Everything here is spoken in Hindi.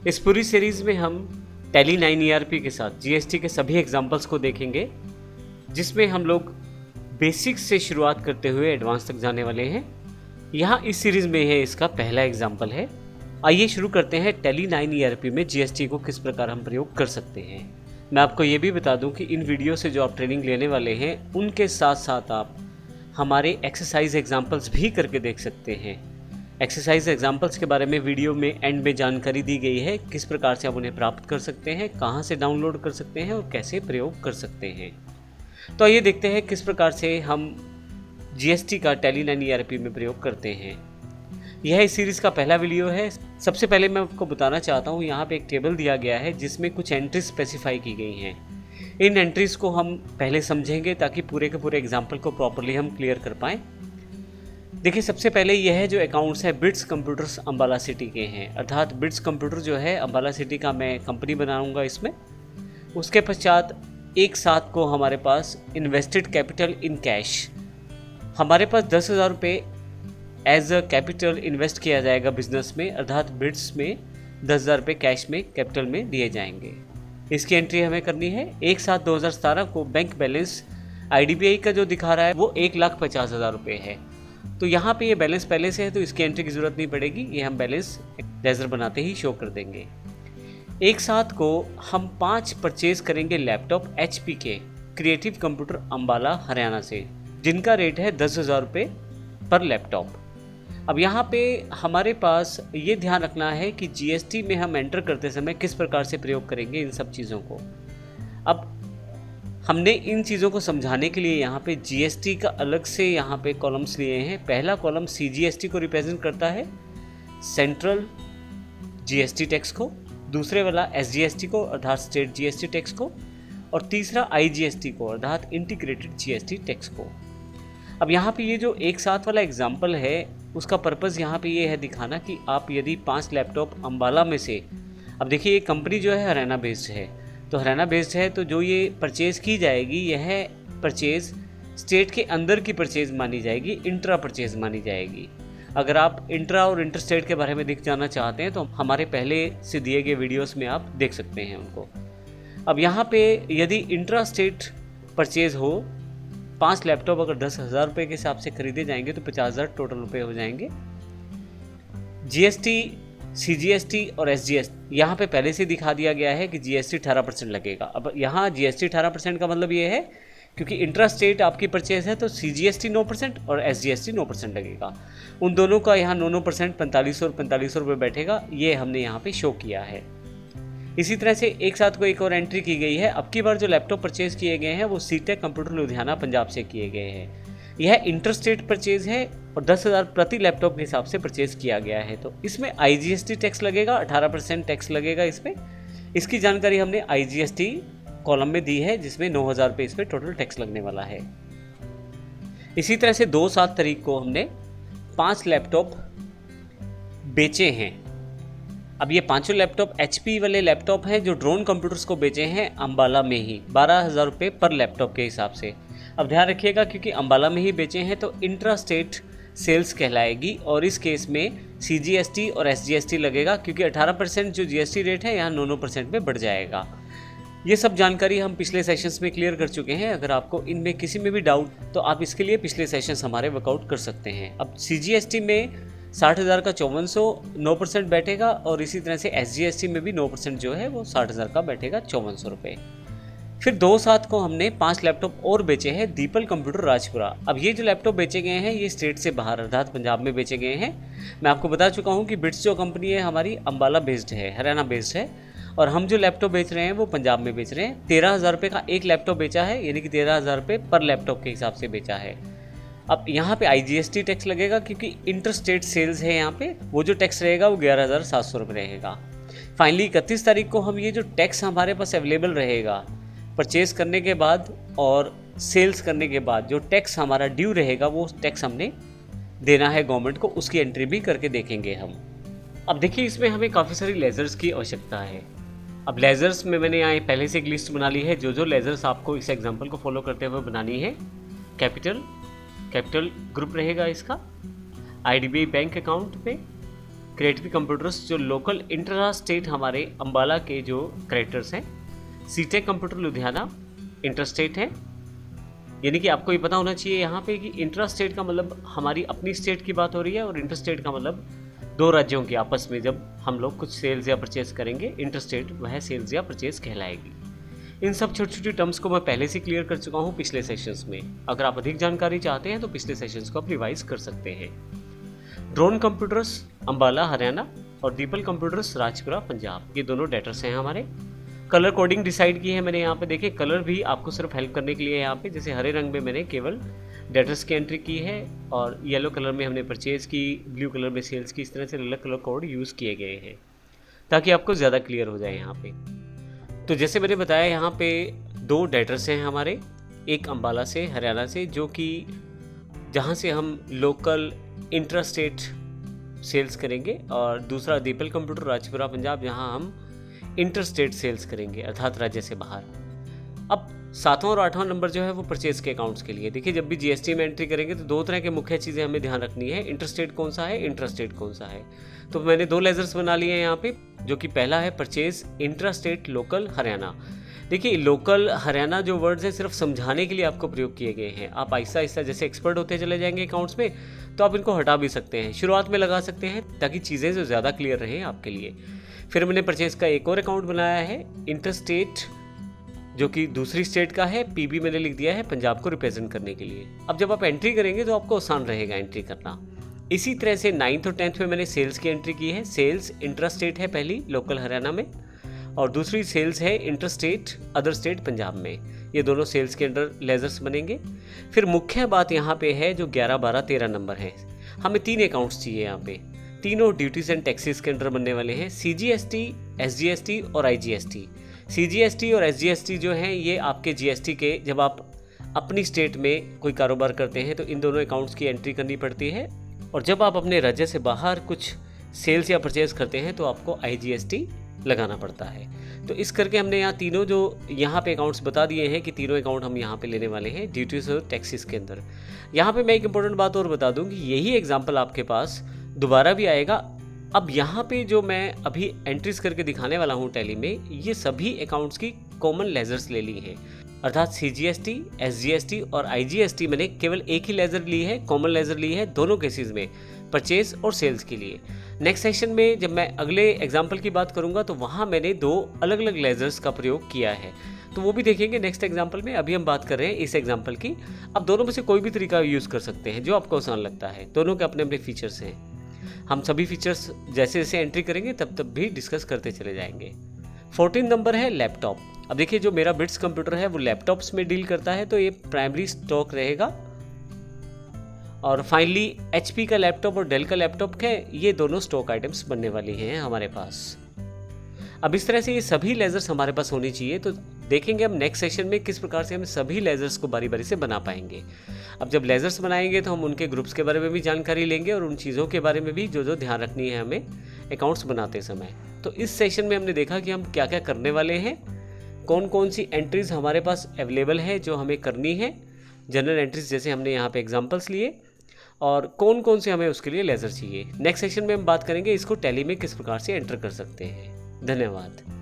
इस पूरी सीरीज में हम टैली 9 ERP के साथ जीएसटी के सभी एग्जाम्पल्स को देखेंगे, जिसमें हम लोग बेसिक्स से शुरुआत करते हुए एडवांस तक जाने वाले हैं। यहाँ इस सीरीज में है इसका पहला एग्जाम्पल है। आइए शुरू करते हैं टैली 9 ERP में जीएसटी को किस प्रकार हम प्रयोग कर सकते हैं। मैं आपको ये भी बता दूं कि इन वीडियो से जो आप ट्रेनिंग लेने वाले हैं उनके साथ साथ आप हमारे एक्सरसाइज एग्जाम्पल्स भी करके देख सकते हैं। एक्सरसाइज एग्जाम्पल्स के बारे में वीडियो में एंड में जानकारी दी गई है, किस प्रकार से आप उन्हें प्राप्त कर सकते हैं, कहाँ से डाउनलोड कर सकते हैं और कैसे प्रयोग कर सकते हैं। तो आइए देखते हैं किस प्रकार से हम जीएसटी का टैली 9 ERP में प्रयोग करते हैं। यह इस सीरीज़ का पहला वीडियो है। सबसे पहले मैं आपको बताना चाहता हूँ, यहाँ पे एक टेबल दिया गया है जिसमें कुछ एंट्रीज स्पेसिफाई की गई हैं। इन एंट्रीज़ को हम पहले समझेंगे ताकि पूरे के पूरे एग्जाम्पल को प्रॉपरली हम क्लियर कर पाएँ। देखिए, सबसे पहले यह है जो अकाउंट्स है बिट्स कंप्यूटर्स अम्बाला सिटी के हैं, अर्थात बिट्स कंप्यूटर जो है अम्बाला सिटी का मैं कंपनी बनाऊंगा इसमें। उसके पश्चात एक साथ को हमारे पास इन्वेस्टेड कैपिटल इन कैश, हमारे पास 10,000 रुपये एज अ कैपिटल इन्वेस्ट किया जाएगा बिजनेस में, अर्थात बिट्स में 10,000 रुपये कैश में कैपिटल में दिए जाएंगे। इसकी एंट्री हमें करनी है। एक साथ 2017 को बैंक बैलेंस IDBI का जो दिखा रहा है वो 1,50,000 रुपये है। तो यहाँ पे ये बैलेंस पहले से है तो इसकी एंट्री की ज़रूरत नहीं पड़ेगी, ये हम बैलेंस लेजर बनाते ही शो कर देंगे। एक साथ को हम 5 परचेज करेंगे लैपटॉप HP के क्रिएटिव कंप्यूटर अम्बाला हरियाणा से, जिनका रेट है 10,000 रुपये पर लैपटॉप। अब यहाँ पे हमारे पास ये ध्यान रखना है कि GST में हम एंटर करते समय किस प्रकार से प्रयोग करेंगे इन सब चीज़ों को। अब हमने इन चीज़ों को समझाने के लिए यहाँ पे GST का अलग से यहाँ पे कॉलम्स लिए हैं। पहला कॉलम CGST को रिप्रेजेंट करता है, सेंट्रल GST टैक्स को, दूसरे वाला SGST को अर्थात स्टेट GST टैक्स को, और तीसरा IGST को अर्थात इंटीग्रेटेड GST टैक्स को। अब यहाँ पे ये जो एक साथ वाला एग्जाम्पल है उसका पर्पज़ यहाँ पे ये है दिखाना कि आप यदि 5 लैपटॉप अम्बाला में से, अब देखिए ये कंपनी जो है हरियाणा बेस्ड है, तो हरियाणा बेस्ड है तो जो ये परचेज़ की जाएगी यह परचेज़ स्टेट के अंदर की परचेज़ मानी जाएगी, इंट्रा परचेज़ मानी जाएगी। अगर आप इंट्रा और इंटर स्टेट के बारे में दिख जाना चाहते हैं तो हमारे पहले से दिए गए वीडियोस में आप देख सकते हैं उनको। अब यहाँ पे यदि इंट्रा स्टेट परचेज़ हो, 5 लैपटॉप अगर 10,000 रुपये के हिसाब से खरीदे जाएंगे तो 50,000 टोटल रुपये हो जाएंगे। GST, CGST और SGST यहाँ पे पहले से दिखा दिया गया है कि GST 18% लगेगा। अब यहाँ GST 18% का मतलब ये है क्योंकि इंट्रा स्टेट आपकी परचेज है तो CGST 9% और SGST 9% लगेगा। उन दोनों का यहाँ 9% 4500 रुपये बैठेगा, ये हमने यहाँ पे शो किया है। इसी तरह से एक साथ को एक और एंट्री की गई है। अब की बार जो लैपटॉप परचेज किए गए हैं वो सीटेक कंप्यूटर लुधियाना पंजाब से किए गए हैं। यह इंटर स्टेट परचेज है और 10,000 प्रति लैपटॉप के हिसाब से परचेज किया गया है, तो इसमें IGST टैक्स लगेगा, 18% टैक्स लगेगा इसमें। इसकी जानकारी हमने IGST कॉलम में दी है जिसमें 9,000 रुपये इस पर टोटल टैक्स लगने वाला है। इसी तरह से 2/7 तारीख को हमने 5 लैपटॉप बेचे हैं। अब ये पांचों लैपटॉप HP वाले लैपटॉप हैं जो ड्रोन कंप्यूटर्स को बेचे हैं अम्बाला में ही 12,000 रुपये पर लैपटॉप के हिसाब से। अब ध्यान रखिएगा क्योंकि अम्बाला में ही बेचे हैं तो इंट्रा स्टेट सेल्स कहलाएगी और इस केस में CGST और SGST लगेगा क्योंकि 18% जो GST रेट है यहाँ 9% में बढ़ जाएगा। ये सब जानकारी हम पिछले सेशंस में क्लियर कर चुके हैं। अगर आपको इनमें किसी में भी डाउट तो आप इसके लिए पिछले सेशंस हमारे वर्कआउट कर सकते हैं। अब CGST में 60,000 का 5400 9% बैठेगा और इसी तरह से SGST में भी 9% जो है वो 60,000 का बैठेगा 5400 रुपये। फिर 2/7 को हमने 5 लैपटॉप और बेचे हैं दीपल कंप्यूटर राजपुरा। अब ये जो लैपटॉप बेचे गए हैं ये स्टेट से बाहर अर्थात पंजाब में बेचे गए हैं। मैं आपको बता चुका हूँ कि बिट्स जो कंपनी है हमारी अम्बाला बेस्ड है, हरियाणा बेस्ड है, और हम जो लैपटॉप बेच रहे हैं वो पंजाब में बेच रहे हैं। 13,000 रुपये का एक लैपटॉप बेचा है, यानी कि 13,000 रुपये पर लैपटॉप के हिसाब से बेचा है। अब यहाँ पे IGST टैक्स लगेगा क्योंकि इंटर स्टेट सेल्स है, यहाँ पे वो जो टैक्स रहेगा वो 11,700 रुपये रहेगा। फाइनली 31 तारीख को हम ये जो टैक्स हमारे पास अवेलेबल रहेगा परचेज करने के बाद और सेल्स करने के बाद जो टैक्स हमारा ड्यू रहेगा वो टैक्स हमने देना है गवर्नमेंट को, उसकी एंट्री भी करके देखेंगे हम। अब देखिए इसमें हमें काफ़ी सारी लेजर्स की आवश्यकता है। अब लेजर्स में मैंने यहाँ पहले से एक लिस्ट बना ली है, जो लेजर्स आपको इस एग्जाम्पल को फॉलो करते हुए बनानी है। कैपिटल ग्रुप रहेगा इसका, IDBI बैंक अकाउंट पे, क्रिएटिव कंप्यूटर्स जो लोकल इंट्रा स्टेट हमारे अम्बाला के जो करेक्टर्स हैं। सीटेक कंप्यूटर लुधियाना इंटर स्टेट है, यानी कि आपको ये पता होना चाहिए यहाँ पे कि इंट्रा स्टेट का मतलब हमारी अपनी स्टेट की बात हो रही है और इंटर स्टेट का मतलब दो राज्यों की आपस में जब हम लोग कुछ सेल्स या परचेज करेंगे, इंटर स्टेट वह सेल्स या परचेज कहलाएगी। इन सब छोटी छोटी टर्म्स को मैं पहले से क्लियर कर चुका हूँ पिछले सेशंस में। अगर आप अधिक जानकारी चाहते हैं तो पिछले सेशंस को आप रिवाइज कर सकते हैं। ड्रोन कंप्यूटर्स अम्बाला हरियाणा और दीपल कंप्यूटर्स राजपुरा पंजाब, ये दोनों डेटर्स हैं हमारे। कलर कोडिंग डिसाइड की है मैंने यहाँ पे, देखिए कलर भी आपको सिर्फ हेल्प करने के लिए यहाँ पे, जैसे हरे रंग में मैंने केवल डेटर्स की एंट्री की है और येलो कलर में हमने परचेज की, ब्लू कलर में सेल्स की, इस तरह से अलग कलर कोड यूज़ किए गए हैं ताकि आपको ज़्यादा क्लियर हो जाए यहाँ पे। तो जैसे मैंने बताया यहाँ पे दो डेटर्स हैं हमारे, एक अम्बाला से हरियाणा से जो कि जहाँ से हम लोकल इंट्रा स्टेट सेल्स करेंगे, और दूसरा दीपल कंप्यूटर राजपुरा पंजाब जहाँ हम इंटर स्टेट सेल्स करेंगे अर्थात राज्य से बाहर। अब 7वां और 8वां नंबर जो है वो परचेज के अकाउंट्स के लिए। देखिए जब भी जीएसटी में एंट्री करेंगे तो दो तरह के मुख्य चीज़ें हमें ध्यान रखनी है, इंटर स्टेट कौन सा है, इंट्रा स्टेट कौन सा है। तो मैंने दो लेजर्स बना लिए हैं यहाँ पे, जो कि पहला है purchase intra state local Haryana. देखिए लोकल हरियाणा जो वर्ड्स हैं सिर्फ समझाने के लिए आपको प्रयोग किए गए हैं। आप आहिस्ता आहिस्ता जैसे एक्सपर्ट होते चले जाएंगे अकाउंट्स में तो आप इनको हटा भी सकते हैं, शुरुआत में लगा सकते हैं ताकि चीज़ें जो ज़्यादा क्लियर रहें आपके लिए। फिर मैंने परचेज का एक और अकाउंट बनाया है इंटर स्टेट, जो कि दूसरी स्टेट का है, पीबी मैंने लिख दिया है पंजाब को रिप्रेजेंट करने के लिए। अब जब आप एंट्री करेंगे तो आपको आसान रहेगा एंट्री करना। इसी तरह से 9th और 10th में मैंने सेल्स की एंट्री की है। सेल्स इंट्रा स्टेट है पहली लोकल हरियाणा में, और दूसरी सेल्स है inter state other state Punjab में। ये दोनों सेल्स के अंडर लेजर्स बनेंगे। फिर मुख्य बात यहाँ पे है जो 11, 12, 13 नंबर है, हमें 3 अकाउंट्स चाहिए यहाँ पे। तीनों ड्यूटीज एंड टैक्सेस के अंडर बनने वाले हैं, सीजीएसटी, एसजीएसटी और आईजीएसटी। सीजीएसटी और एसजीएसटी जो हैं ये आपके जीएसटी के, जब आप अपनी स्टेट में कोई कारोबार करते हैं तो इन दोनों अकाउंट्स की एंट्री करनी पड़ती है, और जब आप अपने राज्य से बाहर कुछ सेल्स या परचेज करते हैं तो आपको आईजीएसटी लगाना पड़ता है। तो इस करके हमने यहाँ तीनों जो यहाँ पे अकाउंट्स बता दिए हैं कि तीनों अकाउंट हम यहाँ पे लेने वाले हैं ड्यूटीज और टैक्सेस के अंदर। यहाँ पे मैं एक इंपॉर्टेंट बात और बता दूँ कि यही एग्जाम्पल आपके पास दोबारा भी आएगा। अब यहाँ पे जो मैं अभी एंट्रीज करके दिखाने वाला हूँ टैली में, ये सभी अकाउंट्स की कॉमन लेजर्स ले ली हैं, अर्थात सीजीएसटी, एसजीएसटी और आईजीएसटी मैंने केवल एक ही लेजर ली है, कॉमन लेजर ली है दोनों केसेस में, परचेज और सेल्स के लिए। नेक्स्ट सेशन में जब मैं अगले एग्जाम्पल की बात करूंगा तो वहाँ मैंने 2 अलग अलग लेजर्स का प्रयोग किया है, तो वो भी देखेंगे नेक्स्ट एग्जाम्पल में। अभी हम बात कर रहे हैं इस एग्जाम्पल की। अब दोनों में से कोई भी तरीका यूज़ कर सकते हैं जो आपको आसान लगता है, दोनों के अपने अपने फीचर्स हैं। हम सभी फीचर्स जैसे जैसे एंट्री करेंगे तब भी डिस्कस करते चले जाएंगे। 14 नंबर है लैपटॉप। अब देखिए जो मेरा बिट्स कंप्यूटर है वो लैपटॉप्स में डील करता है, तो ये प्राइमरी स्टॉक रहेगा। और फाइनली HP का लैपटॉप और डेल का लैपटॉप है, ये दोनों स्टॉक आइटम्स बनने वाली हैं हमारे पास। अब इस तरह से ये सभी लेजर्स हमारे पास होनी चाहिए। तो देखेंगे हम नेक्स्ट सेशन में किस प्रकार से हम सभी लेजर्स को बारी बारी से बना पाएंगे। अब जब लेजर्स बनाएंगे तो हम उनके ग्रुप्स के बारे में भी जानकारी लेंगे और उन चीज़ों के बारे में भी जो जो ध्यान रखनी है हमें अकाउंट्स बनाते समय। तो इस सेशन में हमने देखा कि हम क्या क्या करने वाले हैं, कौन कौन सी एंट्रीज हमारे पास अवेलेबल है जो हमें करनी है, जनरल एंट्रीज जैसे हमने यहाँ पे एग्जांपल्स लिए, और कौन कौन से हमें उसके लिए लेजर चाहिए। नेक्स्ट सेशन में हम बात करेंगे इसको टैली में किस प्रकार से एंटर कर सकते हैं। धन्यवाद।